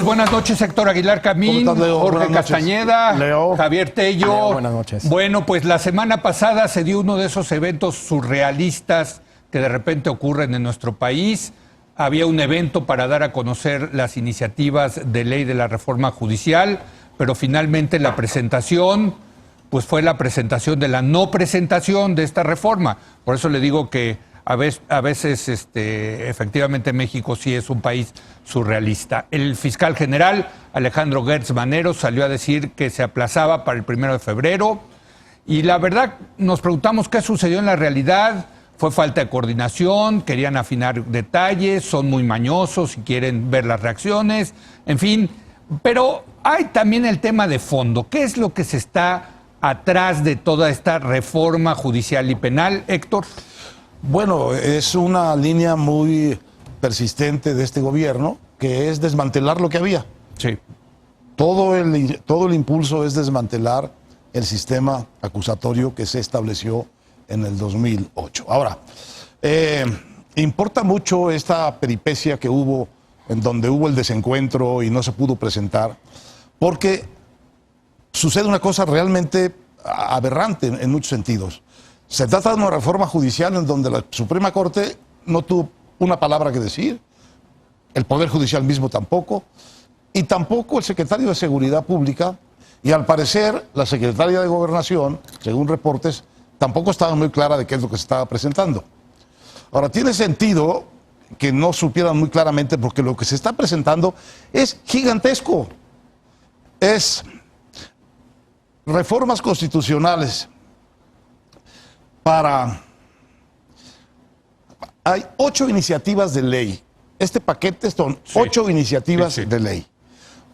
buenas noches, Héctor Aguilar Camín, Jorge Castañeda, Leo. Javier Tello. Leo, buenas noches. Bueno, pues la semana pasada se dio uno de esos eventos surrealistas que de repente ocurren en nuestro país. Había un evento para dar a conocer las iniciativas de ley de la reforma judicial, pero finalmente la presentación, pues fue la presentación de la no presentación de esta reforma. Por eso le digo que a veces efectivamente México sí es un país surrealista. El fiscal general Alejandro Gertz Manero salió a decir que se aplazaba para el 1 de febrero y la verdad nos preguntamos qué sucedió en la realidad. Fue falta de coordinación, querían afinar detalles, son muy mañosos y quieren ver las reacciones, en fin. Pero hay también el tema de fondo. ¿Qué es lo que se está atrás de toda esta reforma judicial y penal, Héctor? Bueno, es una línea muy persistente de este gobierno, que es desmantelar lo que había. Sí. Todo el impulso es desmantelar el sistema acusatorio que se estableció en el 2008. Ahora, importa mucho esta peripecia que hubo, en donde hubo el desencuentro y no se pudo presentar, porque sucede una cosa realmente aberrante en muchos sentidos. Se trata de una reforma judicial en donde la Suprema Corte no tuvo una palabra que decir, el Poder Judicial mismo tampoco, y tampoco el secretario de Seguridad Pública, y al parecer la secretaria de Gobernación, según reportes, tampoco estaba muy clara de qué es lo que se estaba presentando. Ahora, tiene sentido que no supieran muy claramente, porque lo que se está presentando es gigantesco. Es reformas constitucionales Hay 8 iniciativas de ley. Este paquete son 8 iniciativas de ley.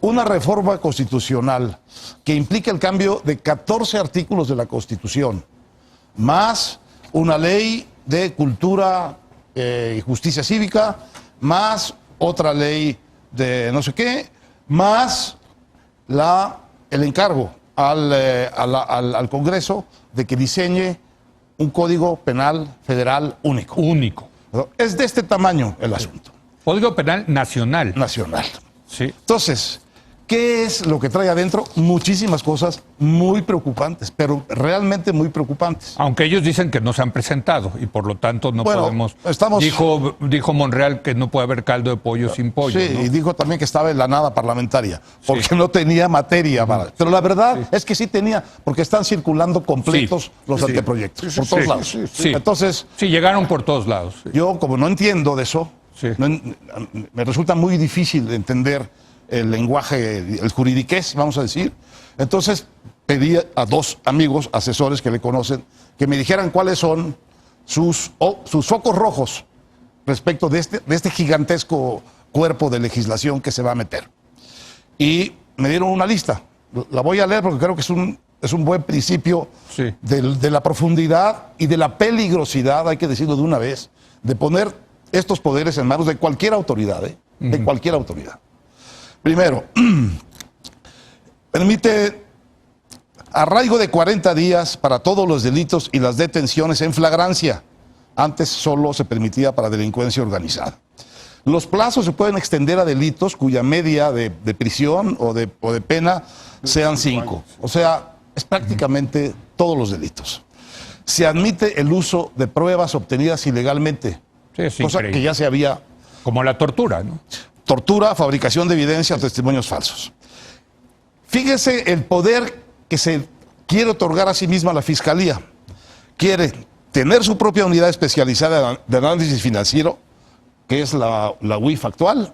Una reforma constitucional que implica el cambio de 14 artículos de la Constitución, más una ley de cultura y justicia cívica, más otra ley de no sé qué, más el encargo al Congreso de que diseñe un código penal federal único. Es de este tamaño el asunto. Código penal nacional. Nacional. Sí. Entonces, ¿qué es lo que trae adentro? Muchísimas cosas muy preocupantes, pero realmente muy preocupantes. Aunque ellos dicen que no se han presentado y por lo tanto no podemos... Dijo Monreal que no puede haber caldo de pollo sin pollo. Sí, ¿no? y dijo también que estaba en la nada parlamentaria, porque no tenía materia para... Pero la verdad es que sí tenía, porque están circulando completos los anteproyectos, por todos lados. Entonces... Sí, llegaron por todos lados. Yo, como no entiendo de eso, me resulta muy difícil de entender el lenguaje, el juridiqués, vamos a decir. Entonces pedí a 2 amigos, asesores que le conocen, que me dijeran cuáles son sus focos rojos respecto de este gigantesco cuerpo de legislación que se va a meter. Y me dieron una lista. La voy a leer porque creo que es un buen principio de la profundidad y de la peligrosidad, hay que decirlo de una vez, de poner estos poderes en manos de cualquier autoridad, de cualquier autoridad. Primero, permite arraigo de 40 días para todos los delitos y las detenciones en flagrancia. Antes solo se permitía para delincuencia organizada. Los plazos se pueden extender a delitos cuya media de prisión o de pena sean 5. O sea, es prácticamente todos los delitos. Se admite el uso de pruebas obtenidas ilegalmente, cosa que ya se había... Como la tortura, ¿no? Tortura, fabricación de evidencia o testimonios falsos. Fíjese el poder que se quiere otorgar a sí misma la Fiscalía. Quiere tener su propia unidad especializada de análisis financiero, que es la UIF actual,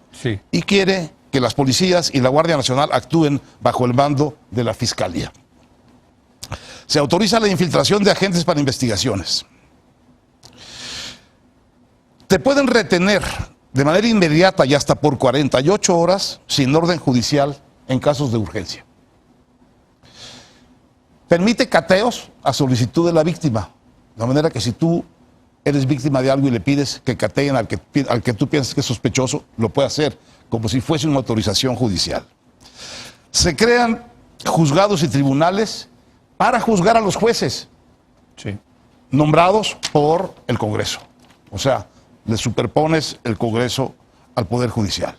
y quiere que las policías y la Guardia Nacional actúen bajo el mando de la Fiscalía. Se autoriza la infiltración de agentes para investigaciones. Te pueden retener de manera inmediata y hasta por 48 horas sin orden judicial en casos de urgencia. Permite cateos a solicitud de la víctima, de manera que si tú eres víctima de algo y le pides que cateen al que tú piensas que es sospechoso, lo puede hacer, como si fuese una autorización judicial. Se crean juzgados y tribunales para juzgar a los jueces, nombrados por el Congreso. O sea, le superpones el Congreso al Poder Judicial.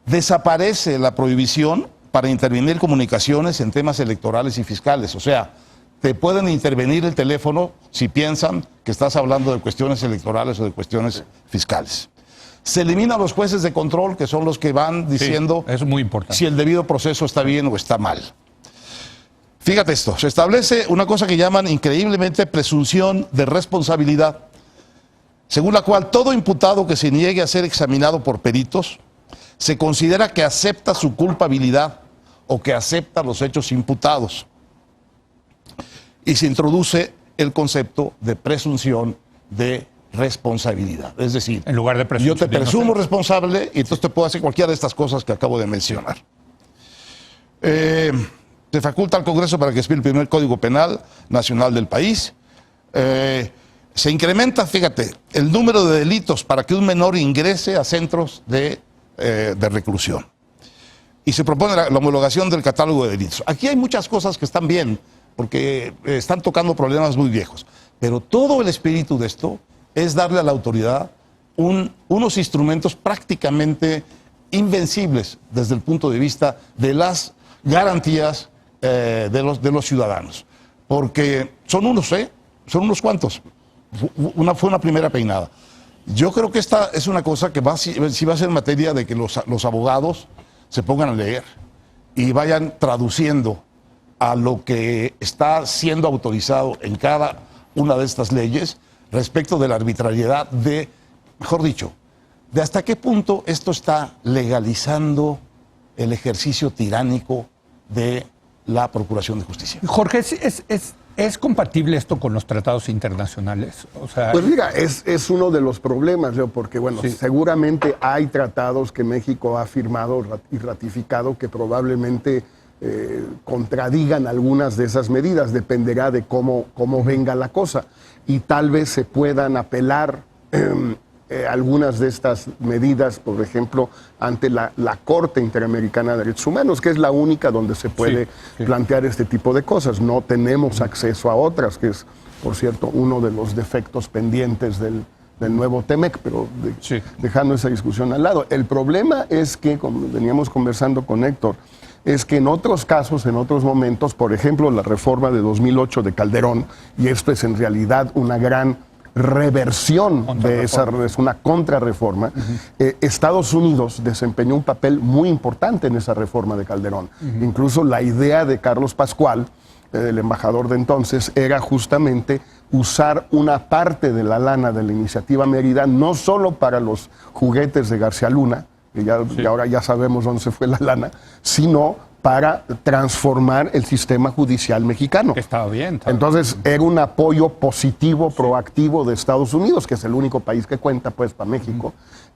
desaparece la prohibición para intervenir comunicaciones en temas electorales y fiscales. O sea, te pueden intervenir el teléfono si piensan que estás hablando de cuestiones electorales o de cuestiones fiscales. Se eliminan los jueces de control, que son los que van diciendo es muy importante, si el debido proceso está bien o está mal. Fíjate esto, se establece una cosa que llaman increíblemente presunción de responsabilidad, según la cual todo imputado que se niegue a ser examinado por peritos se considera que acepta su culpabilidad o que acepta los hechos imputados. Y se introduce el concepto de presunción de responsabilidad. Es decir, en lugar de yo te presumo responsable y entonces te puedo hacer cualquiera de estas cosas que acabo de mencionar. Se faculta al Congreso para que expida el primer Código Penal Nacional del país. Se incrementa, fíjate, el número de delitos para que un menor ingrese a centros de reclusión. Y se propone la homologación del catálogo de delitos. Aquí hay muchas cosas que están bien, porque están tocando problemas muy viejos. Pero todo el espíritu de esto es darle a la autoridad unos instrumentos prácticamente invencibles desde el punto de vista de las garantías de los ciudadanos. Porque son son unos cuantos. Fue una primera peinada. Yo creo que esta es una cosa que sí va a ser materia de que los abogados se pongan a leer y vayan traduciendo a lo que está siendo autorizado en cada una de estas leyes respecto de la arbitrariedad mejor dicho, de hasta qué punto esto está legalizando el ejercicio tiránico de la Procuración de Justicia. Jorge, ¿es compatible esto con los tratados internacionales? O sea, pues mira, es uno de los problemas, Leo, porque bueno, sí, seguramente hay tratados que México ha firmado y ratificado que probablemente contradigan algunas de esas medidas, dependerá de cómo venga la cosa, y tal vez se puedan apelar algunas de estas medidas, por ejemplo, ante la Corte Interamericana de Derechos Humanos, que es la única donde se puede plantear este tipo de cosas. No tenemos acceso a otras, que es, por cierto, uno de los defectos pendientes del nuevo TEMEC, pero dejando esa discusión al lado. El problema es que, como veníamos conversando con Héctor, es que en otros casos, en otros momentos, por ejemplo, la reforma de 2008 de Calderón, y esto es en realidad una gran reversión de esa, es una contrarreforma, Estados Unidos desempeñó un papel muy importante en esa reforma de Calderón. Incluso la idea de Carlos Pascual, el embajador de entonces, era justamente usar una parte de la lana de la iniciativa Mérida, no solo para los juguetes de García Luna, que ahora ya sabemos dónde se fue la lana, sino para transformar el sistema judicial mexicano. Estaba bien. Entonces, era un apoyo positivo, proactivo de Estados Unidos, que es el único país que cuenta, pues, para México,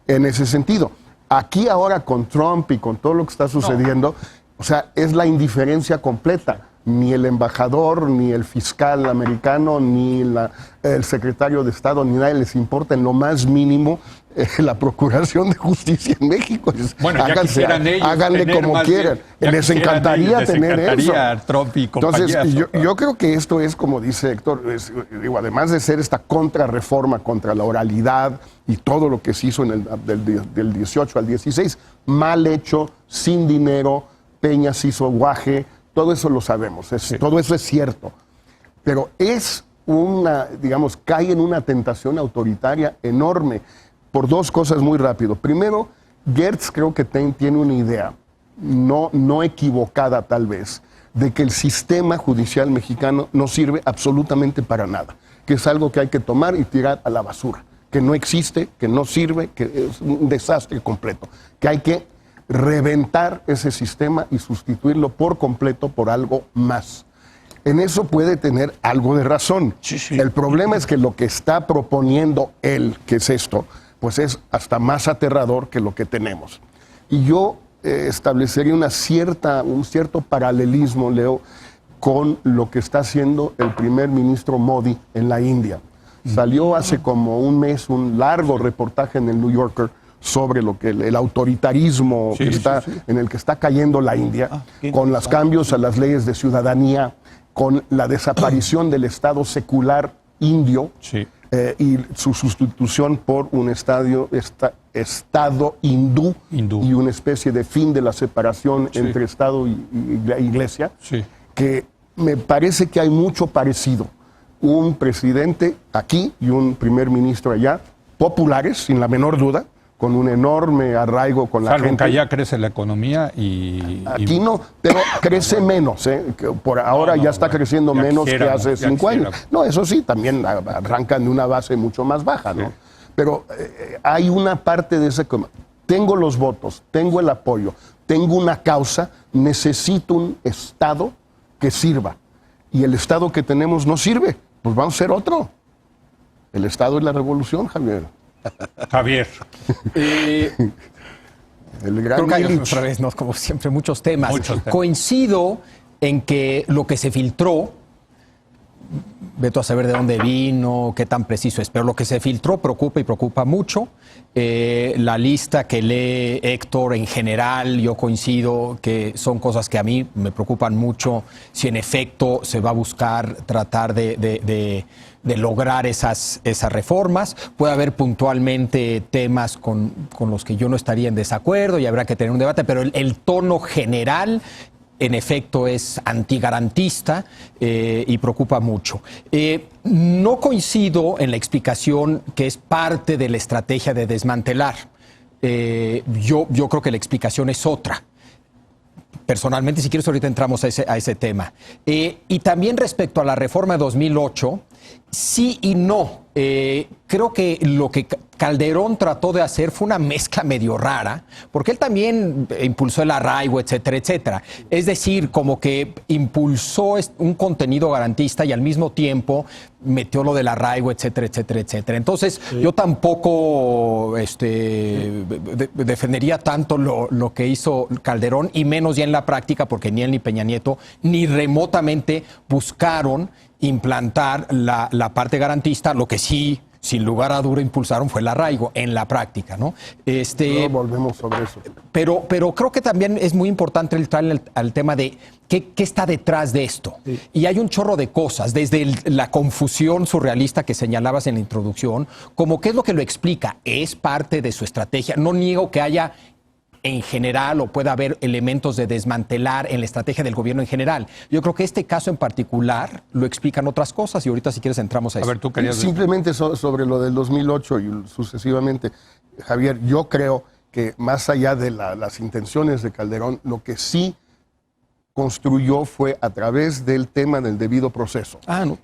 en ese sentido. Aquí ahora con Trump y con todo lo que está sucediendo, o sea, es la indiferencia completa. Ni el embajador, ni el fiscal americano, ni el secretario de Estado, ni nadie les importa en lo más mínimo la Procuración de Justicia en México. Bueno, háganle como quieran. Les encantaría tener eso. Trump y entonces, yo creo que esto es, como dice Héctor, además de ser esta contrarreforma contra la oralidad y todo lo que se hizo del 18 al 16, mal hecho, sin dinero, Peña se hizo guaje. Todo eso lo sabemos, todo eso es cierto, pero es cae en una tentación autoritaria enorme por dos cosas muy rápido. Primero, Gertz creo que tiene una idea, no equivocada tal vez, de que el sistema judicial mexicano no sirve absolutamente para nada, que es algo que hay que tomar y tirar a la basura, que no existe, que no sirve, que es un desastre completo, que hay que reventar ese sistema y sustituirlo por completo por algo más. En eso puede tener algo de razón. El problema es que lo que está proponiendo él, que es esto, pues es hasta más aterrador que lo que tenemos. Y yo establecería un cierto paralelismo, Leo, con lo que está haciendo el primer ministro Modi en la India. Salió hace como un mes un largo reportaje en el New Yorker sobre lo que el autoritarismo en el que está cayendo la India, con los cambios a las leyes de ciudadanía, con la desaparición del Estado secular indio, y su sustitución por un estado hindú y una especie de fin de la separación entre Estado y la Iglesia, que me parece que hay mucho parecido. Un presidente aquí y un primer ministro allá, populares, sin la menor duda, con un enorme arraigo con la gente. Salvo que allá crece la economía y... Aquí no, pero crece menos. Que por ahora ya está creciendo menos que hace 5 años. No, eso sí, también arrancan de una base mucho más baja, ¿no? Pero hay una parte de ese... Tengo los votos, tengo el apoyo, tengo una causa, necesito un Estado que sirva. Y el Estado que tenemos no sirve, pues vamos a hacer otro. El Estado es la revolución, Javier. Javier. El gran Creo que hay Illich. otra vez, ¿no? Como siempre, muchos temas. Coincido en que lo que se filtró, veto a saber de dónde vino, qué tan preciso es, pero lo que se filtró preocupa y preocupa mucho. La lista que lee Héctor en general, yo coincido que son cosas que a mí me preocupan mucho. Si en efecto se va a buscar tratar de lograr esas reformas. Puede haber puntualmente temas con los que yo no estaría en desacuerdo y habrá que tener un debate, pero el tono general en efecto es antigarantista y preocupa mucho. No coincido en la explicación que es parte de la estrategia de desmantelar. Yo creo que la explicación es otra. Personalmente, si quieres, ahorita entramos a ese tema. Y también respecto a la reforma de 2008, sí y no. Creo que lo que Calderón trató de hacer fue una mezcla medio rara, porque él también impulsó el arraigo, etcétera, etcétera. Es decir, como que impulsó un contenido garantista y al mismo tiempo metió lo del arraigo, etcétera, etcétera, etcétera. Entonces, yo tampoco defendería tanto lo que hizo Calderón, y menos ya en la práctica, porque ni él ni Peña Nieto ni remotamente buscaron implantar la parte garantista. Lo que sí, sin lugar a duda, impulsaron fue el arraigo en la práctica, ¿no? No volvemos sobre eso. Pero creo que también es muy importante entrar al tema de qué está detrás de esto. Sí. Y hay un chorro de cosas, desde la confusión surrealista que señalabas en la introducción, como qué es lo que lo explica. Es parte de su estrategia. No niego que haya en general o pueda haber elementos de desmantelar en la estrategia del gobierno en general. Yo creo que este caso en particular lo explican otras cosas y ahorita si quieres entramos a eso. A ver, tú querías... Simplemente sobre lo del 2008 y sucesivamente, Javier, yo creo que más allá de las intenciones de Calderón, lo que sí construyó fue a través del tema del debido proceso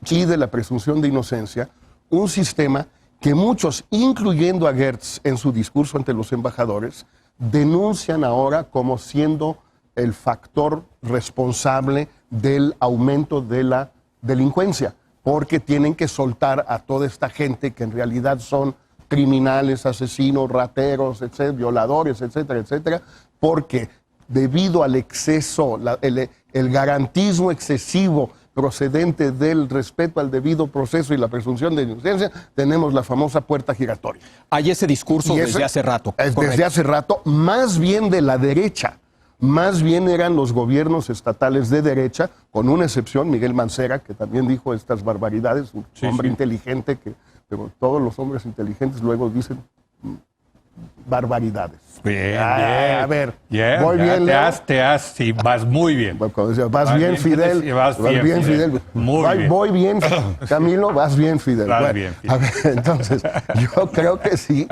y de la presunción de inocencia, un sistema que muchos, incluyendo a Gertz en su discurso ante los embajadores, denuncian ahora como siendo el factor responsable del aumento de la delincuencia, porque tienen que soltar a toda esta gente que en realidad son criminales, asesinos, rateros, etcétera, violadores, etcétera, etcétera, porque debido al exceso, el garantismo excesivo procedente del respeto al debido proceso y la presunción de inocencia, tenemos la famosa puerta giratoria. Hay ese discurso desde hace rato. Desde hace rato, más bien de la derecha. Más bien eran los gobiernos estatales de derecha, con una excepción, Miguel Mancera, que también dijo estas barbaridades, un hombre inteligente, pero todos los hombres inteligentes luego dicen barbaridades. Bien, a ver, voy bien, sí, vas muy bien. Vas bien, Fidel. Vas bien, Fidel. Voy bien, Camilo, vas bien, Fidel. Bien, Fidel. A ver, entonces, yo creo que sí,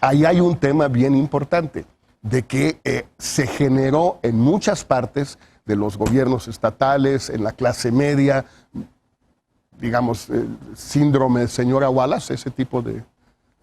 ahí hay un tema bien importante, de que se generó en muchas partes de los gobiernos estatales, en la clase media, digamos, síndrome señora Wallace, ese tipo de...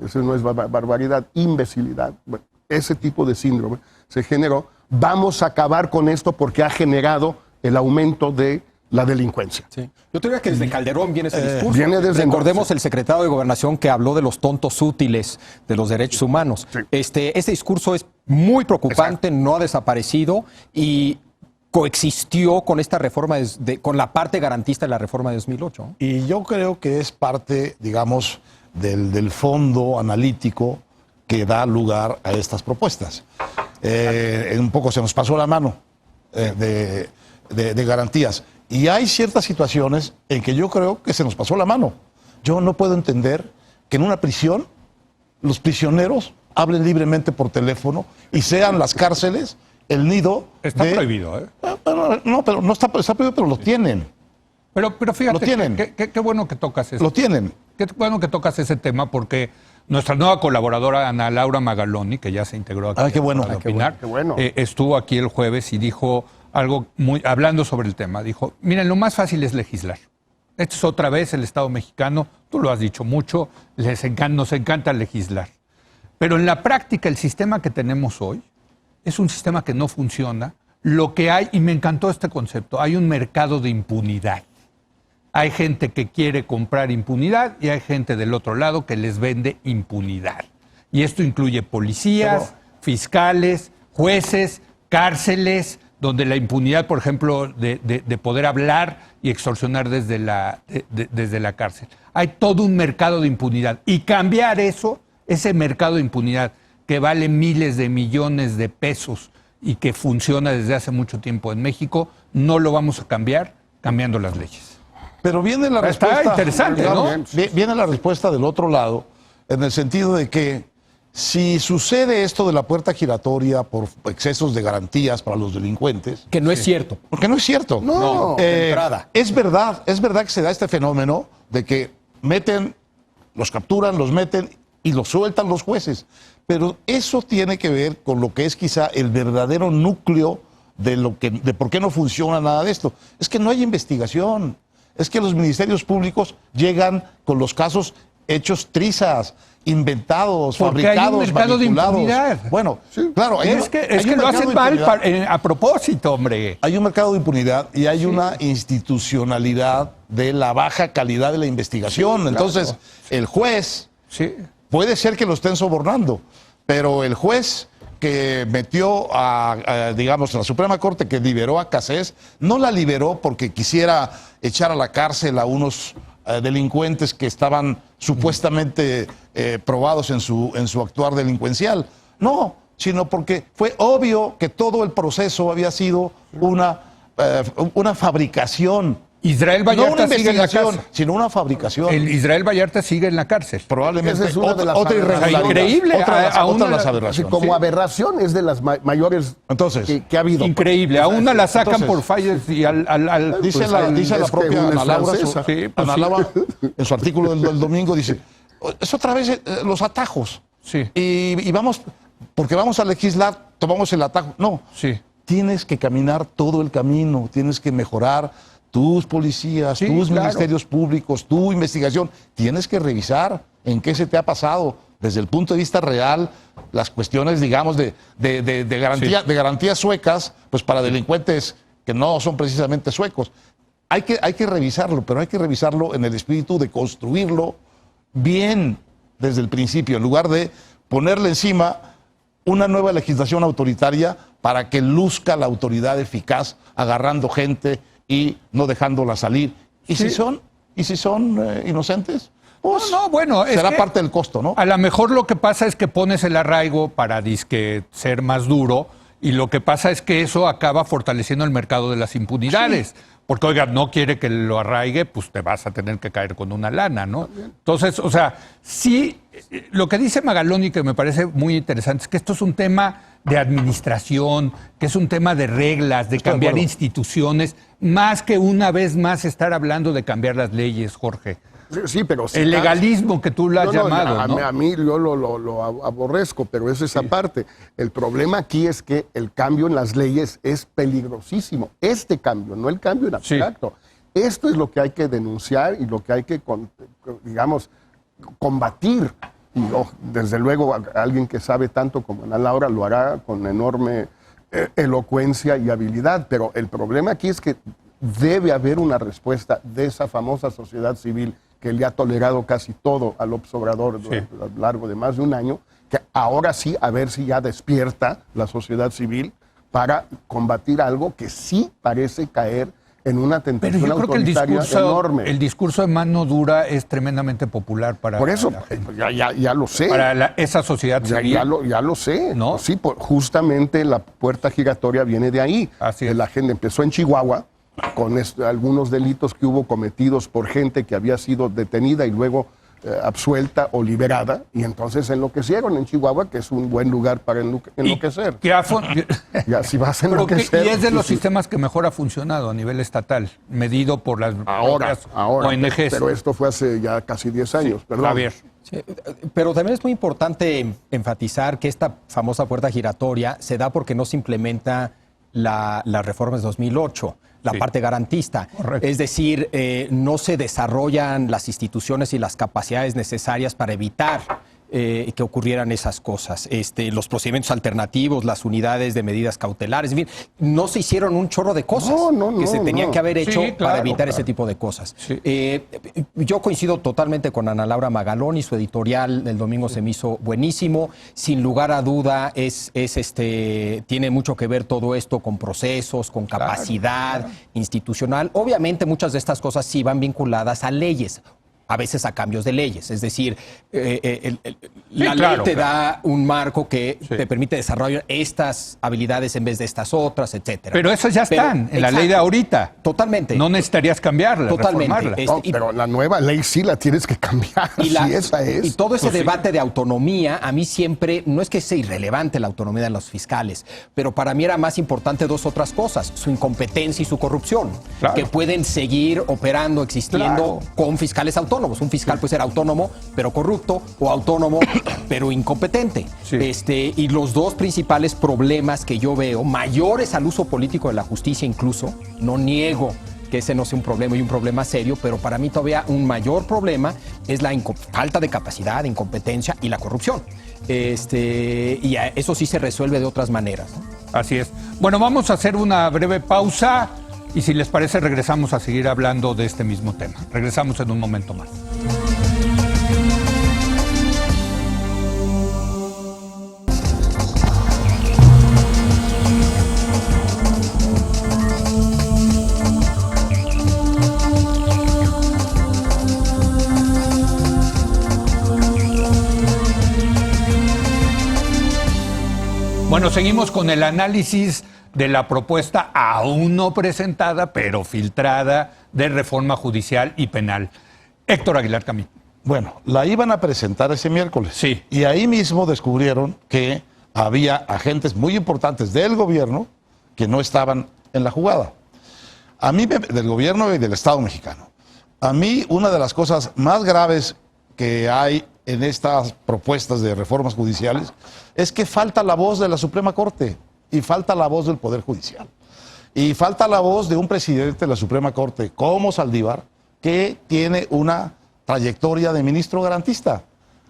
Eso no es barbaridad, imbecilidad. Bueno, ese tipo de síndrome se generó. Vamos a acabar con esto porque ha generado el aumento de la delincuencia. Sí. Yo te diría que desde Calderón viene ese discurso. Recordemos el secretario de Gobernación que habló de los tontos útiles de los derechos humanos. Sí. Ese discurso es muy preocupante, exacto, no ha desaparecido y coexistió con esta reforma, con la parte garantista de la reforma de 2008. Y yo creo que es parte, digamos, del fondo analítico que da lugar a estas propuestas. Un poco se nos pasó la mano de garantías. Y hay ciertas situaciones en que yo creo que se nos pasó la mano. Yo no puedo entender que en una prisión los prisioneros hablen libremente por teléfono y sean las cárceles el nido Está de... prohibido, ¿eh? No, pero no está prohibido, pero lo tienen. Pero fíjate, Lo tienen. qué bueno que tocas eso. Lo tienen. Qué bueno que tocas ese tema porque nuestra nueva colaboradora, Ana Laura Magaloni, que ya se integró aquí Ay, qué bueno. para Ay, qué opinar, bueno, qué bueno. estuvo aquí el jueves y dijo algo hablando sobre el tema. Dijo, miren, lo más fácil es legislar. Esto es otra vez el Estado mexicano, tú lo has dicho mucho, nos encanta legislar. Pero en la práctica el sistema que tenemos hoy es un sistema que no funciona. Lo que hay, y me encantó este concepto, hay un mercado de impunidad. Hay gente que quiere comprar impunidad y hay gente del otro lado que les vende impunidad. Y esto incluye policías, fiscales, jueces, cárceles, donde la impunidad, por ejemplo, de poder hablar y extorsionar desde la cárcel. Hay todo un mercado de impunidad. Y cambiar eso, ese mercado de impunidad que vale miles de millones de pesos y que funciona desde hace mucho tiempo en México, no lo vamos a cambiar cambiando las leyes. Pero viene la Está respuesta. interesante, ¿no? Viene la respuesta del otro lado, en el sentido de que si sucede esto de la puerta giratoria por excesos de garantías para los delincuentes, Que no es cierto. porque no es cierto. No, de entrada. Es verdad que se da este fenómeno de que los capturan, los meten y los sueltan los jueces. Pero eso tiene que ver con lo que es quizá el verdadero núcleo de por qué no funciona nada de esto. Es que no hay investigación. Es que los ministerios públicos llegan con los casos hechos trizas, inventados, Porque fabricados, hay un mercado de manipulados. impunidad. Bueno, claro. Es que lo mercado hacen de mal impunidad. a propósito, hombre. Hay un mercado de impunidad y hay una institucionalidad de la baja calidad de la investigación. Entonces, el juez Sí. puede ser que lo estén sobornando, pero el juez que metió digamos, la Suprema Corte, que liberó a Cassés, no la liberó porque quisiera echar a la cárcel a unos delincuentes que estaban supuestamente probados en su actuar delincuencial. No, sino porque fue obvio que todo el proceso había sido una fabricación. Israel No una Vallarta sigue en la investigación, cárcel. sino una fabricación. Israel Vallarta sigue en la cárcel. Probablemente Esa es una de las otra aberraciones. irregularidad. Increíble. Otra de las Sí, aberraciones. como aberración es de las mayores Entonces, que ha habido. Increíble. A una la sacan Entonces, por fallas y Dice pues, la es que propia una es Ana Laura, francesa. Sí, pues Ana sí. Laura, en su artículo del domingo, dice, es otra vez los atajos. Sí. Y vamos, porque vamos a legislar, tomamos el atajo. No, Sí. tienes que caminar todo el camino, tienes que mejorar tus policías, Sí, tus claro. ministerios públicos, tu investigación. Tienes que revisar en qué se te ha pasado desde el punto de vista real las cuestiones, digamos, de garantías suecas, pues para delincuentes que no son precisamente suecos. Hay que revisarlo, pero hay que revisarlo en el espíritu de construirlo bien desde el principio, en lugar de ponerle encima una nueva legislación autoritaria para que luzca la autoridad eficaz agarrando gente y no dejándola salir. ¿Y Sí. si son inocentes? Pues No, bueno, es será que parte del costo, ¿no? A lo mejor lo que pasa es que pones el arraigo para disque ser más duro y lo que pasa es que eso acaba fortaleciendo el mercado de las impunidades. Porque, oiga, no quiere que lo arraigue, pues te vas a tener que caer con una lana, ¿no? Entonces, o sea, sí, lo que dice Magaloni, que me parece muy interesante, es que esto es un tema de administración, que es un tema de reglas, de Estoy de cambiar acuerdo. instituciones, más que una vez más estar hablando de cambiar las leyes, Jorge. Sí, pero si El legalismo que tú lo has No, llamado, ¿no? a mí yo lo aborrezco, pero es esa parte. El problema aquí es que el cambio en las leyes es peligrosísimo. Este cambio, no el cambio en abstracto. Esto es lo que hay que denunciar y lo que hay que, digamos, combatir. Y desde luego alguien que sabe tanto como Ana Laura lo hará con enorme elocuencia y habilidad. Pero el problema aquí es que debe haber una respuesta de esa famosa sociedad civil que le ha tolerado casi todo al López Obrador a lo largo de más de un año, que ahora sí, a ver si ya despierta la sociedad civil para combatir algo que sí parece caer en una Pero tentación yo creo que autoritaria enorme. el discurso de mano dura es tremendamente popular para Por eso, la gente, ya lo sé. para esa sociedad civil. Ya lo sé. ¿No? Sí, justamente la puerta giratoria viene de ahí. Así De es. la gente empezó en Chihuahua con algunos delitos que hubo cometidos por gente que había sido detenida y luego absuelta o liberada, y entonces enloquecieron en Chihuahua, que es un buen lugar para enloquecer. Ya, si vas a enloquecer, y es de los sistemas que mejor ha funcionado a nivel estatal, medido por las ahora, ONGs. Pero esto fue hace ya casi 10 años, perdón. Javier. Sí, pero también es muy importante enfatizar que esta famosa puerta giratoria se da porque no se implementa las reformas de 2008. La parte garantista. Correcto. Es decir, no se desarrollan las instituciones y las capacidades necesarias para evitar que ocurrieran esas cosas. Los procedimientos alternativos, las unidades de medidas cautelares, en fin, no se hicieron un chorro de cosas que se tenían que haber hecho para evitar ese tipo de cosas. Sí. Yo coincido totalmente con Ana Laura Magaloni, su editorial del domingo se me hizo buenísimo. Sin lugar a duda, tiene mucho que ver todo esto con procesos, con capacidad institucional. Obviamente, muchas de estas cosas sí van vinculadas a leyes, a veces a cambios de leyes. Es decir, la ley te da un marco que te permite desarrollar estas habilidades en vez de estas otras, etcétera. Pero esas ya están en la ley de ahorita. Totalmente. No necesitarías cambiarla, reformarla. No, pero la nueva ley sí la tienes que cambiar. Esa es. Y todo ese debate de autonomía, a mí siempre, no es que sea irrelevante la autonomía de los fiscales, pero para mí era más importante dos otras cosas: su incompetencia y su corrupción, que pueden seguir operando, existiendo con fiscales autónomos. Un fiscal puede ser autónomo pero corrupto, o autónomo pero incompetente. Y los dos principales problemas que yo veo, mayores al uso político de la justicia incluso, no niego que ese no sea un problema y un problema serio, pero para mí todavía un mayor problema es la falta de capacidad, de incompetencia y la corrupción. Y eso sí se resuelve de otras maneras, ¿no? Así es. Bueno, vamos a hacer una breve pausa y si les parece regresamos a seguir hablando de este mismo tema. Regresamos en un momento más. Bueno, seguimos con el análisis de la propuesta aún no presentada, pero filtrada, de reforma judicial y penal. Héctor Aguilar Camín. Bueno, la iban a presentar ese miércoles. Sí. Y ahí mismo descubrieron que había agentes muy importantes del gobierno que no estaban en la jugada. A mí, del gobierno y del Estado mexicano. A mí, una de las cosas más graves que hay en estas propuestas de reformas judiciales es que falta la voz de la Suprema Corte y falta la voz del Poder Judicial. Y falta la voz de un presidente de la Suprema Corte como Saldívar, que tiene una trayectoria de ministro garantista.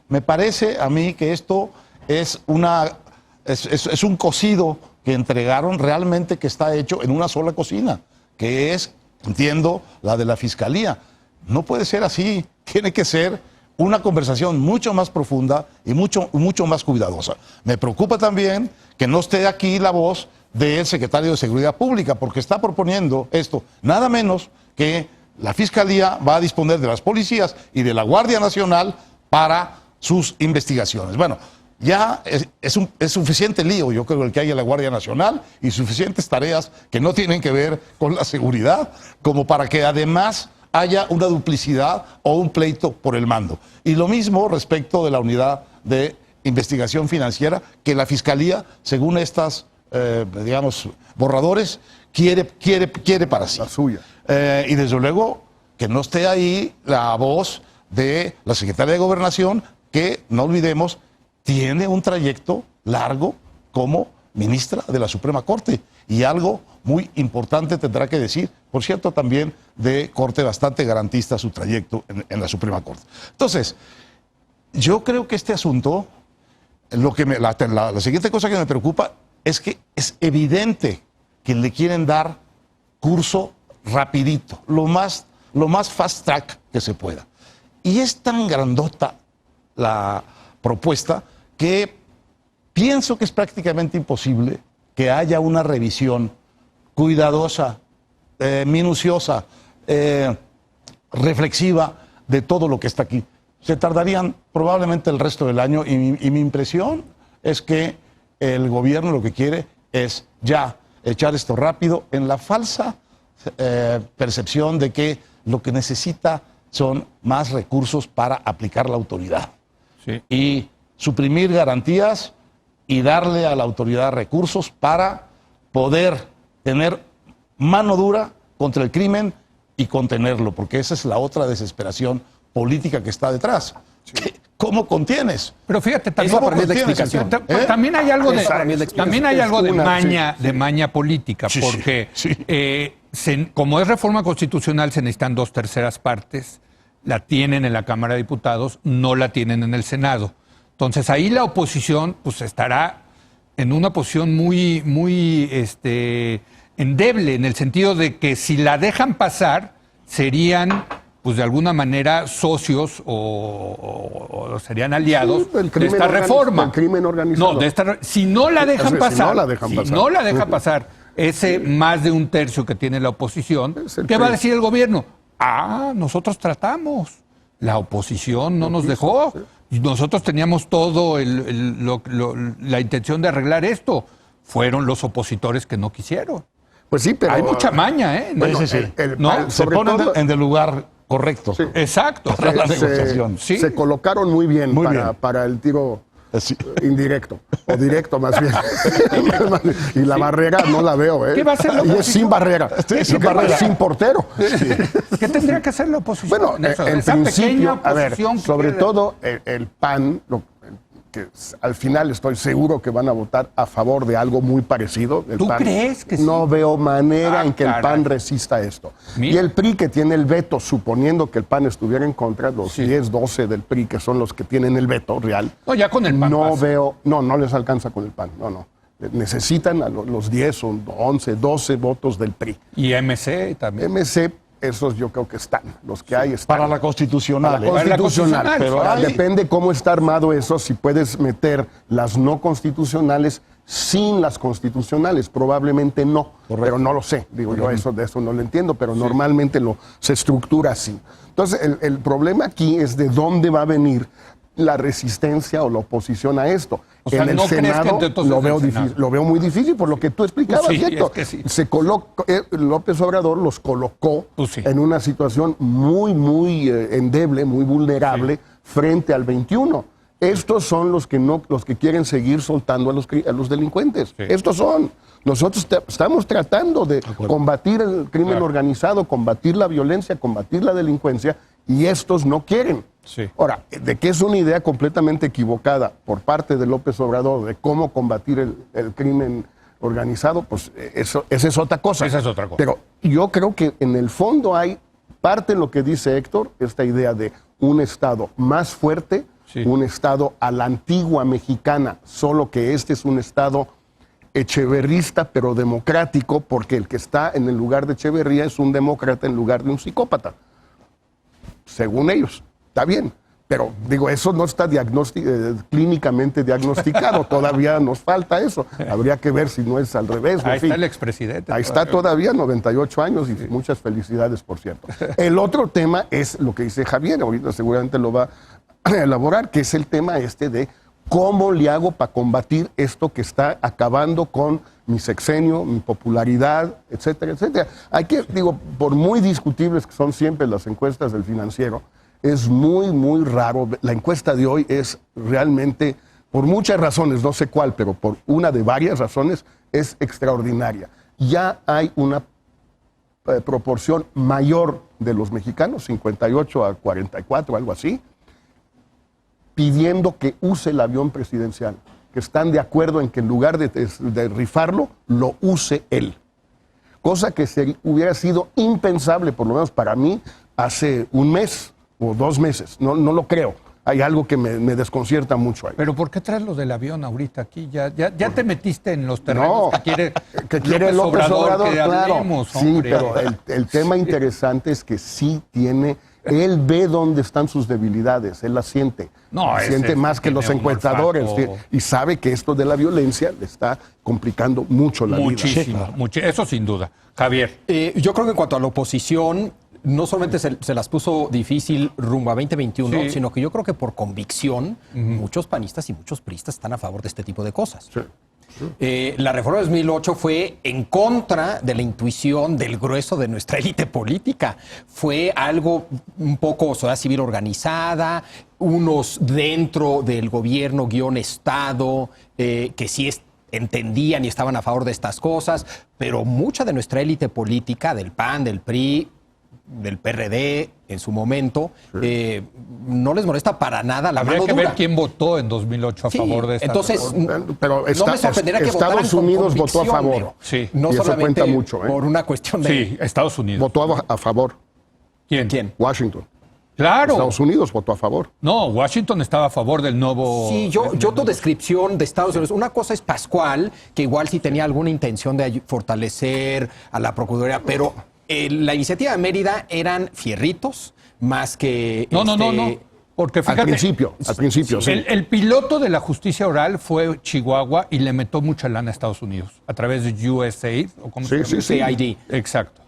Me parece a mí que esto es un cocido que entregaron realmente, que está hecho en una sola cocina, que es, entiendo, la de la Fiscalía. No puede ser así, tiene que ser una conversación mucho más profunda y mucho más cuidadosa. Me preocupa también que no esté aquí la voz del secretario de Seguridad Pública, porque está proponiendo esto, nada menos que la Fiscalía va a disponer de las policías y de la Guardia Nacional para sus investigaciones. Bueno, ya es suficiente lío, yo creo, el que hay en la Guardia Nacional, y suficientes tareas que no tienen que ver con la seguridad, como para que además haya una duplicidad o un pleito por el mando. Y lo mismo respecto de la unidad de investigación financiera, que la Fiscalía, según estas, borradores, quiere para sí. La suya. Y desde luego que no esté ahí la voz de la Secretaría de Gobernación, que, no olvidemos, tiene un trayecto largo como ministra de la Suprema Corte, y algo muy importante tendrá que decir, por cierto, también de corte bastante garantista su trayecto en la Suprema Corte. Entonces, yo creo que este asunto, la siguiente cosa que me preocupa es que es evidente que le quieren dar curso rapidito, lo más fast track que se pueda. Y es tan grandota la propuesta que pienso que es prácticamente imposible que haya una revisión cuidadosa, minuciosa, reflexiva de todo lo que está aquí. Se tardarían probablemente el resto del año, y mi impresión es que el gobierno lo que quiere es ya echar esto rápido, en la falsa percepción de que lo que necesita son más recursos para aplicar la autoridad. Sí. Y suprimir garantías y darle a la autoridad recursos para poder tener mano dura contra el crimen y contenerlo, porque esa es la otra desesperación política que está detrás. ¿Cómo contienes? Pero fíjate, también, ¿Cómo para mí es la contienes? explicación. también hay algo de, Esa para mí es la explicación. también hay algo de Una, maña, de maña política, Sí, porque sí. como es reforma constitucional, se necesitan 2/3 partes. La tienen en la Cámara de Diputados, no la tienen en el Senado. Entonces ahí la oposición, pues, estará en una posición muy, muy endeble, en el sentido de que si la dejan pasar, serían, pues, de alguna manera socios o serían aliados Sí, el de crimen esta reforma. el crimen organizado. No, si no la dejan Si pasar, no la dejan pasar. no la deja pasar ese más de 1/3 que tiene la oposición, Es el ¿qué va a PRI. decir el gobierno? Nosotros tratamos. La oposición no nos dejó. Nosotros teníamos todo la intención de arreglar esto. Fueron los opositores que no quisieron. Pues sí, pero... Hay mucha maña, ¿eh? Bueno, Sí, sí, sí. ¿no? Se sobre ponen todo- en el lugar correcto. Sí. Exacto. Para la negociación. Sí. Se colocaron muy bien, Muy bien. para el tiro Sí. indirecto, o directo más bien. Y la barrera no la veo, ¿eh? ¿Qué va a hacer la Y es oposición? sin barrera. Sí, sin ¿Qué va a barrera. Sin portero. ¿Qué tendría que hacer la oposición? Bueno, en eso? en Esa pequeña principio, a ver, oposición que sobre queda. todo el PAN, que al final estoy seguro que van a votar a favor de algo muy parecido. El ¿Tú PAN, crees que sí? No veo manera en que el caray. PAN resista esto. Mira. Y el PRI, que tiene el veto, suponiendo que el PAN estuviera en contra, los 10, 12 del PRI, que son los que tienen el veto real, No, ya con el PAN no pasa. veo, no les alcanza con el PAN, no. Necesitan a los 10 o 11, 12 votos del PRI. Y MC también. MC, esos yo creo que están, los que hay están. Para la constitucional. Para la constitucional. constitucional, pero Ahora, hay- depende cómo está armado eso, si puedes meter las no constitucionales sin las constitucionales, probablemente no, pero no lo sé, digo yo de eso no lo entiendo, pero normalmente se estructura así. Entonces el problema aquí es de dónde va a venir la resistencia o la oposición a esto. O sea, en el ¿no crees que Senado entonces lo en veo el Senado? difícil, lo veo muy difícil por lo que tú explicabas, Sí, Héctor. es que sí. Se colocó, López Obrador los colocó Pues sí. en una situación muy, muy endeble, muy vulnerable frente al 21. Estos son los que quieren seguir soltando a los delincuentes. Sí. Estos son. Nosotros estamos tratando de combatir el crimen Claro. organizado, combatir la violencia, combatir la delincuencia, y estos no quieren. Sí. Ahora, de que es una idea completamente equivocada por parte de López Obrador de cómo combatir el crimen organizado, pues esa es otra cosa. Esa es otra cosa. Pero yo creo que en el fondo hay parte en lo que dice Héctor, esta idea de un Estado más fuerte, Sí. un Estado a la antigua mexicana, solo que este es un Estado echeverrista pero democrático, porque el que está en el lugar de Echeverría es un demócrata en lugar de un psicópata. Según ellos, está bien. Pero digo, eso no está clínicamente diagnosticado, todavía nos falta eso. Habría que ver si no es al revés. Ahí en fin. está el expresidente. Ahí está todavía, 98 años y muchas felicidades, por cierto. El otro tema es lo que dice Javier, ahorita seguramente lo va a elaborar, que es el tema de cómo le hago para combatir esto que está acabando con mi sexenio, mi popularidad, etcétera, etcétera. Hay que, por muy discutibles que son siempre las encuestas del Financiero, es muy, muy raro. La encuesta de hoy es realmente, por muchas razones, no sé cuál, pero por una de varias razones, es extraordinaria. Ya hay una proporción mayor de los mexicanos, 58 a 44, algo así, pidiendo que use el avión presidencial, que están de acuerdo en que en lugar de rifarlo, lo use él. Cosa que hubiera sido impensable, por lo menos para mí, hace un mes o 2 meses. No lo creo. Hay algo que me desconcierta mucho ahí. Pero ¿por qué traes lo del avión ahorita aquí? Ya te metiste en los terrenos No, que quiere López Obrador que claro. hablemos, Sí, hombre. pero el tema interesante es que sí tiene, él ve dónde están sus debilidades, él las siente. No, Las ese siente es más que tiene los un encuestadores olfato. y sabe que esto de la violencia le está complicando mucho la vida. Muchísimo, eso sin duda. Javier. Yo creo que en cuanto a la oposición, no solamente se las puso difícil rumbo a 2021, Sí. sino que yo creo que por convicción muchos panistas y muchos priistas están a favor de este tipo de cosas. Sí. La reforma de 2008 fue en contra de la intuición del grueso de nuestra élite política. Fue algo un poco sociedad civil organizada, unos dentro del gobierno Estado que sí entendían y estaban a favor de estas cosas, pero mucha de nuestra élite política, del PAN, del PRI, del PRD en su momento, no les molesta para nada la mano dura. Habría que ver quién votó en 2008 a favor de esta entonces, pero no me sorprendería que Estados Unidos votó a favor. Pero Sí. no Y eso solamente cuenta mucho, por una cuestión de... Sí, Estados Unidos. Votó a favor. ¿Quién? Washington. Claro. Estados Unidos votó a favor. No, Washington estaba a favor del nuevo... Sí, yo tu descripción de Estados Unidos, una cosa es Pascual, que igual sí tenía alguna intención de fortalecer a la Procuraduría, pero la iniciativa de Mérida eran fierritos más que... No. Porque fíjate, Al principio, sí. el piloto de la justicia oral fue Chihuahua y le metió mucha lana a Estados Unidos a través de USAID. ¿O cómo se llama? CID. Exacto.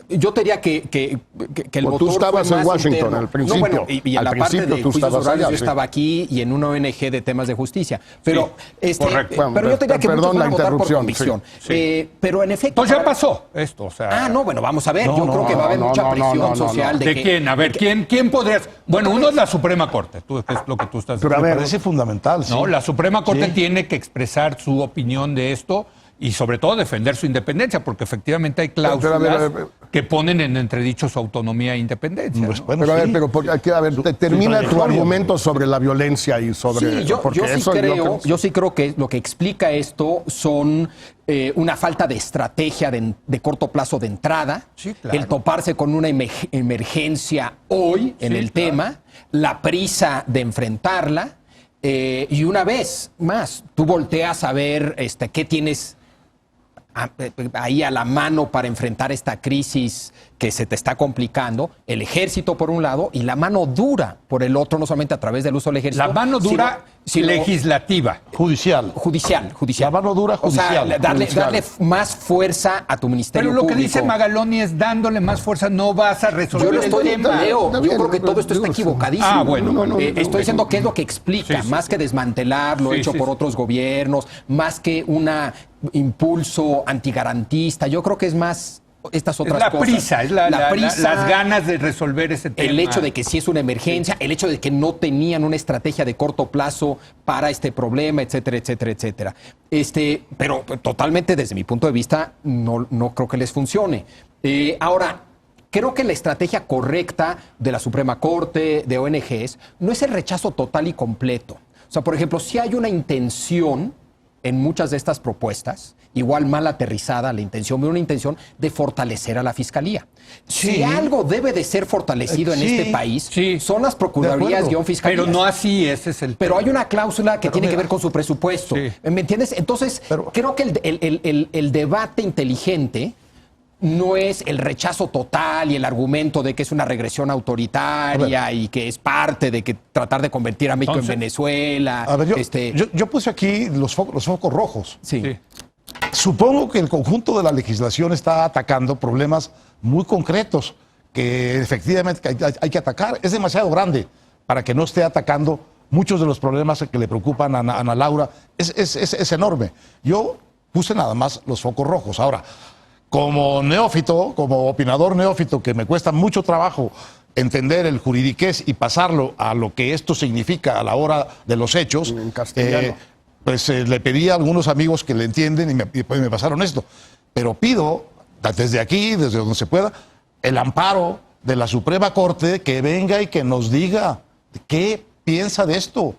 Yo te diría que el Pues tú motor estabas fue en más Washington interno. al principio. No, bueno, y en Al la parte principio de tú juicios estabas orales allá, yo sí. estaba aquí y en una ONG de temas de justicia. Pero, correcto. pero yo te diría que muchos Perdón van a la votar por interrupción, convicción. sí. Pero en efecto... Entonces ya pasó esto. O sea, no, bueno, vamos a ver. Yo creo que va a haber mucha presión social. ¿De quién? A ver, ¿quién podrías...? Bueno, uno es la Suprema Corte, es lo que tú estás Pero diciendo. me parece fundamental. No, sí. la Suprema Corte Sí. tiene que expresar su opinión de esto y sobre todo defender su independencia, porque efectivamente hay cláusulas a ver. que ponen en entredicho su autonomía e independencia. Pues, ¿no? bueno, Pero a ver, sí. termina tu trayectoria. argumento sobre la violencia y sobre... Sí, yo porque sí eso yo sí creo que lo que explica esto son una falta de estrategia de corto plazo de entrada, Sí, claro. el toparse con una emergencia hoy en el tema, la prisa de enfrentarla, y una vez más, tú volteas a ver qué tienes ahí a la mano para enfrentar esta crisis que se te está complicando, el ejército por un lado y la mano dura por el otro, no solamente a través del uso del ejército. La mano dura sino legislativa. Judicial. judicial. La mano dura judicial. O sea, darle más fuerza a tu ministerio Pero lo público. que dice Magaloni es dándole más fuerza, no vas a resolver Yo lo estoy el tema. Leo, Está yo bien, creo que todo esto está digo, equivocadísimo. Ah, bueno. Estoy diciendo qué es lo que explica, Sí. más que desmantelar lo Sí, hecho sí, por sí. otros gobiernos, más que un impulso antigarantista. Yo creo que es más estas otras Es la cosas. prisa, es las ganas de resolver ese tema. El hecho de que sí es una emergencia, el hecho de que no tenían una estrategia de corto plazo para este problema, etcétera, etcétera, etcétera. Pero totalmente desde mi punto de vista no creo que les funcione. Ahora, creo que la estrategia correcta de la Suprema Corte, de ONGs, no es el rechazo total y completo. O sea, por ejemplo, si hay una intención en muchas de estas propuestas, igual mal aterrizada la intención, una intención de fortalecer a la Fiscalía. Sí. Si algo debe de ser fortalecido en Sí, este país, sí. son las procuradurías De acuerdo. fiscalías. Pero no así, ese es el Pero tema. hay una cláusula que tiene que mira, ver con su presupuesto. Sí. ¿Me entiendes? Entonces, Pero- creo que el debate inteligente no es el rechazo total y el argumento de que es una regresión autoritaria y que es parte de que tratar de convertir a México Entonces, en Venezuela. A ver, yo puse aquí los focos rojos. sí. Sí. Supongo que el conjunto de la legislación está atacando problemas muy concretos que efectivamente hay que atacar. Es demasiado grande para que no esté atacando muchos de los problemas que le preocupan a Ana Laura. Es enorme. Yo puse nada más los focos rojos. Ahora, como neófito, como opinador neófito, que me cuesta mucho trabajo entender el juridiqués y pasarlo a lo que esto significa a la hora de los hechos, En castellano. le pedí a algunos amigos que le entienden y me pasaron esto. Pero pido, desde aquí, desde donde se pueda, el amparo de la Suprema Corte que venga y que nos diga qué piensa de esto,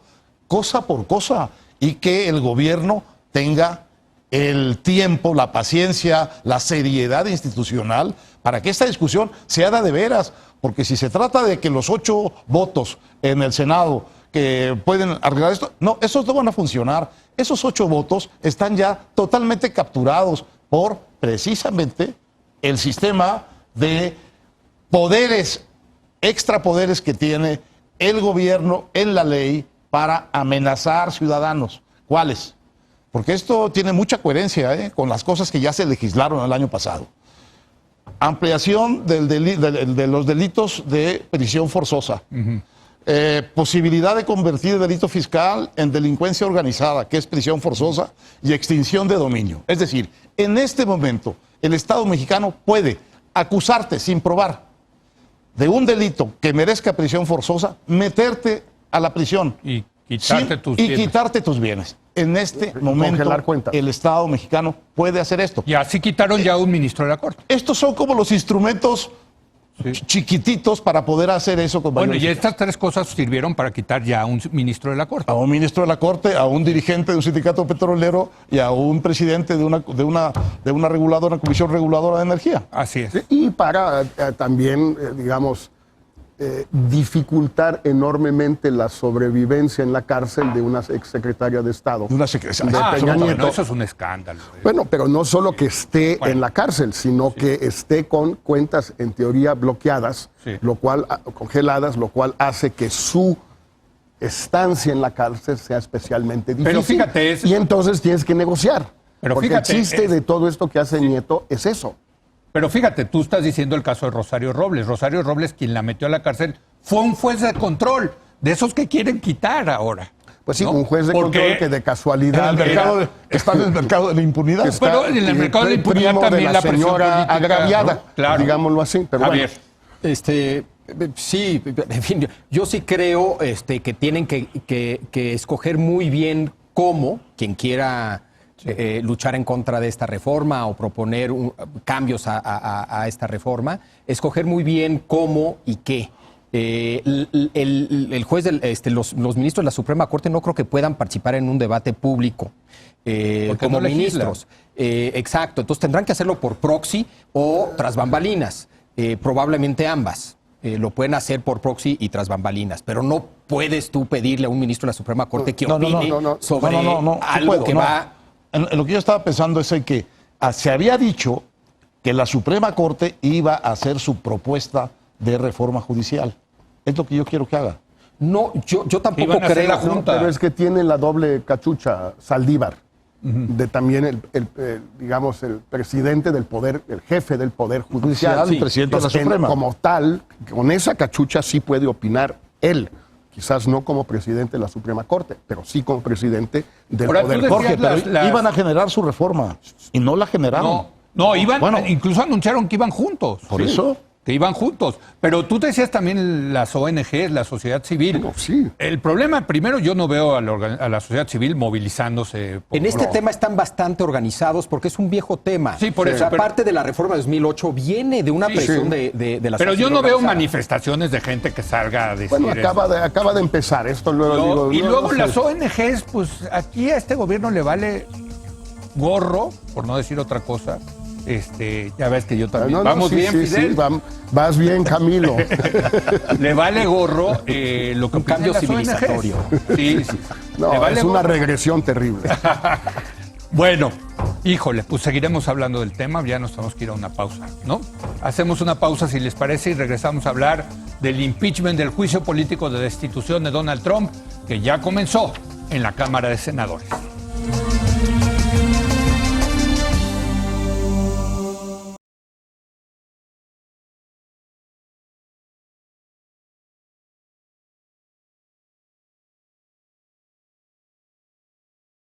cosa por cosa, y que el gobierno tenga el tiempo, la paciencia, la seriedad institucional para que esta discusión se haga de veras. Porque si se trata de que los 8 votos en el Senado que pueden arreglar esto, no, esos no van a funcionar. Esos 8 votos están ya totalmente capturados por precisamente el sistema de poderes, extrapoderes que tiene el gobierno en la ley para amenazar ciudadanos. ¿Cuáles? Porque esto tiene mucha coherencia con las cosas que ya se legislaron el año pasado. Ampliación de los delitos de prisión forzosa. posibilidad de convertir delito fiscal en delincuencia organizada, que es prisión forzosa, y extinción de dominio. Es decir, en este momento el Estado mexicano puede acusarte sin probar de un delito que merezca prisión forzosa, meterte a la prisión y quitarte tus bienes. En este momento el Estado mexicano puede hacer esto. Y así quitaron ya un ministro de la Corte. Estos son como los instrumentos chiquititos para poder hacer eso con Bueno, y estas tres cosas sirvieron para quitar ya a un ministro de la Corte. A un ministro de la Corte, a un dirigente de un sindicato petrolero y a un presidente de una reguladora, una comisión reguladora de energía. Así es. Y para también, digamos, dificultar enormemente la sobrevivencia en la cárcel de una exsecretaria de Estado. Una Peña Nieto. Eso es un escándalo. Bueno, pero no solo que esté en la cárcel, sino que esté con cuentas en teoría bloqueadas, lo cual congeladas, lo cual hace que su estancia en la cárcel sea especialmente difícil. Pero fíjate, y entonces tienes que negociar. Pero porque fíjate, el chiste de todo esto que hace Nieto es eso. Pero fíjate, tú estás diciendo el caso de Rosario Robles. Rosario Robles, quien la metió a la cárcel, fue un juez de control, de esos que quieren quitar ahora. Pues sí, ¿no? un juez de control que de casualidad está en el mercado de la impunidad. Pero en el mercado de la impunidad también la señora agraviada, ¿no? Claro. digámoslo así. Pero Javier. Sí, en fin, yo sí creo que tienen que escoger muy bien cómo, quien quiera luchar en contra de esta reforma o proponer cambios a esta reforma, escoger muy bien cómo y qué. El juez, los ministros de la Suprema Corte no creo que puedan participar en un debate público como no ministros. Exacto, entonces tendrán que hacerlo por proxy o tras bambalinas, probablemente ambas. Lo pueden hacer por proxy y tras bambalinas, pero no puedes tú pedirle a un ministro de la Suprema Corte que opine sobre algo que va... En lo que yo estaba pensando es en que se había dicho que la Suprema Corte iba a hacer su propuesta de reforma judicial. Es lo que yo quiero que haga. No, yo tampoco creo. La Junta. Pero es que tiene la doble cachucha Saldívar, de también digamos, el presidente del poder, el jefe del poder judicial, el presidente de la Suprema. Como tal, con esa cachucha sí puede opinar él. Quizás no como presidente de la Suprema Corte, pero sí como presidente del Poder Jorge, pero iban a generar su reforma y no la generaron. No, incluso anunciaron que iban juntos. ¿Por eso? Que iban juntos. Pero tú decías también las ONGs, la sociedad civil. No, sí. El problema, primero, yo no veo a la sociedad civil movilizándose. En este tema están bastante organizados porque es un viejo tema. Sí, por eso. O sea, parte de la reforma de 2008 viene de una presión de la sociedad. Pero yo no veo organizada. manifestaciones de gente que salga a decir. Bueno, acaba de empezar esto. Luego y luego las ONGs, pues aquí a este gobierno le vale gorro, por no decir otra cosa. Ya ves que yo también. Vamos bien, Fidel. Sí, vas bien, Camilo. Le vale gorro lo que un cambio civilizatorio. Sí. No, le vale es una gorro. regresión terrible. Bueno, híjole, pues seguiremos hablando del tema, ya nos tenemos que ir a una pausa, ¿no? Hacemos una pausa, si les parece, y regresamos a hablar del impeachment, del juicio político de destitución de Donald Trump, que ya comenzó en la Cámara de Senadores.